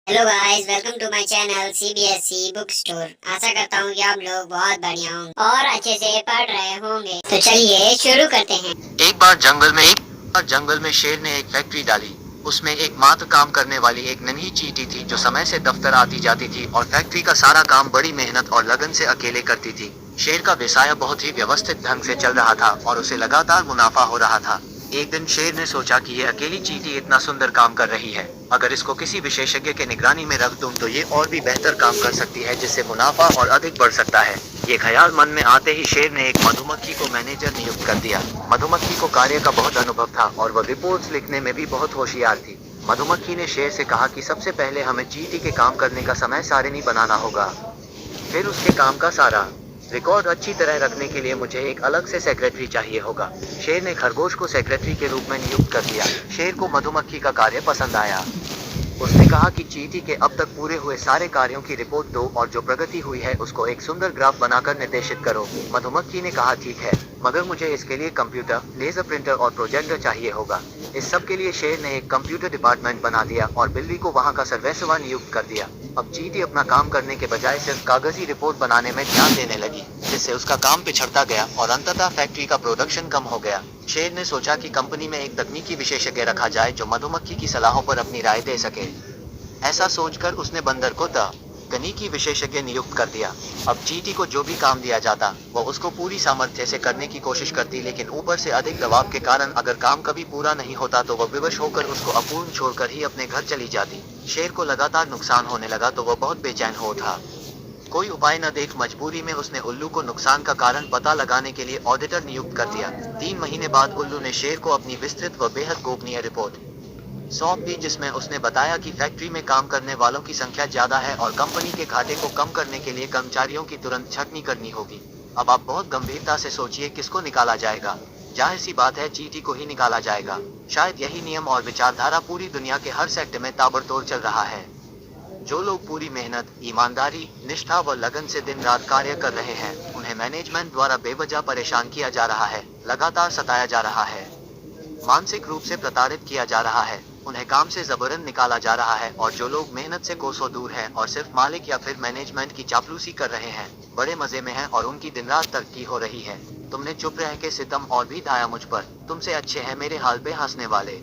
Hello guys, welcome to my channel CBSE book store. आशा करता हूँ कि आप लोग बहुत बढ़िया होंगे और अच्छे से पढ़ रहे होंगे। तो चलिए शुरू करते हैं। एक बार जंगल में शेर ने एक फैक्ट्री डाली। उसमें एकमात्र काम करने वाली एक नन्ही चींटी थी जो समय से दफ्तर आती जाती थी और फैक्ट्री का सारा काम बड़ी मेहनत और लगन से अकेले करती थी। शेर का व्यवसाय बहुत ही व्यवस्थित ढंग से चल रहा था और उसे लगातार मुनाफा हो रहा था। एक दिन शेर ने सोचा कि ये अकेली चींटी इतना सुंदर काम कर रही है, अगर इसको किसी विशेषज्ञ के निगरानी में रख दूं तो ये और भी बेहतर काम कर सकती है, जिससे मुनाफा और अधिक बढ़ सकता है। ये ख्याल मन में आते ही शेर ने एक मधुमक्खी को मैनेजर नियुक्त कर दिया। मधुमक्खी को कार्य का बहुत अनुभव था और वह रिपोर्ट्स लिखने में भी बहुत होशियार थी। मधुमक्खी ने शेर से कहा कि सबसे पहले हमें चींटी के काम करने का समय सारिणी बनाना होगा। फिर उसके काम का सारा रिकॉर्ड अच्छी तरह रखने के लिए मुझे एक अलग से सेक्रेटरी चाहिए होगा। शेर ने खरगोश को सेक्रेटरी के रूप में नियुक्त कर दिया। शेर को मधुमक्खी का कार्य पसंद आया। उसने कहा कि चींटी के अब तक पूरे हुए सारे कार्यों की रिपोर्ट दो और जो प्रगति हुई है उसको एक सुंदर ग्राफ बनाकर निर्देशित करो। मधुमक्खी ने कहा ठीक है, मगर मुझे इसके लिए कंप्यूटर, लेजर प्रिंटर और प्रोजेक्टर चाहिए होगा। इस सब के लिए शेर ने एक कंप्यूटर डिपार्टमेंट बना दिया और बिल्ली को वहाँ का सर्वेसवा नियुक्त कर दिया। अब चींटी अपना काम करने के बजाय सिर्फ कागजी रिपोर्ट बनाने में ध्यान देने लगी, जिससे उसका काम पिछड़ता गया और अंततः फैक्ट्री का प्रोडक्शन कम हो गया। शेर ने सोचा कि कंपनी में एक तकनीकी विशेषज्ञ रखा जाए जो मधुमक्खी की सलाहों पर अपनी राय दे सके। ऐसा सोचकर उसने बंदर को तकनीकी विशेषज्ञ नियुक्त कर दिया। अब चींटी को जो भी काम दिया जाता वो उसको पूरी सामर्थ्य से करने की कोशिश करती, लेकिन ऊपर से अधिक दबाव के कारण अगर काम कभी पूरा नहीं होता तो वह विवश होकर उसको अपूर्ण छोड़कर ही अपने घर चली जाती। शेर को लगातार नुकसान होने लगा तो वह बहुत बेचैन हो था। कोई उपाय न देख मजबूरी में उसने उल्लू को नुकसान का कारण पता लगाने के लिए ऑडिटर नियुक्त कर दिया। 3 महीने बाद उल्लू ने शेर को अपनी विस्तृत व बेहद गोपनीय रिपोर्ट सौंप दी, जिसमें उसने बताया कि फैक्ट्री में काम करने वालों की संख्या ज्यादा है और कंपनी के घाटे को कम करने के लिए कर्मचारियों की तुरंत छंटनी करनी होगी। अब आप बहुत गंभीरता से सोचिए, किसको निकाला जाएगा? जाहिर सी बात है, चींटी को ही निकाला जाएगा। शायद यही नियम और विचारधारा पूरी दुनिया के हर सेक्टर में ताबड़तोड़ चल रहा है। जो लोग पूरी मेहनत, ईमानदारी, निष्ठा व लगन से दिन रात कार्य कर रहे हैं, उन्हें मैनेजमेंट द्वारा बेवजह परेशान किया जा रहा है, लगातार सताया जा रहा है, मानसिक रूप से प्रताड़ित किया जा रहा है, उन्हें काम से जबरन निकाला जा रहा है। और जो लोग मेहनत से कोसों दूर हैं और सिर्फ मालिक या फिर मैनेजमेंट की चापलूसी कर रहे हैं, बड़े मजे में हैं और उनकी दिन रात तरक्की हो रही है। तुमने चुप रह के सितम और भी ढाया मुझ पर, तुमसे अच्छे हैं मेरे हाल पे हंसने वाले।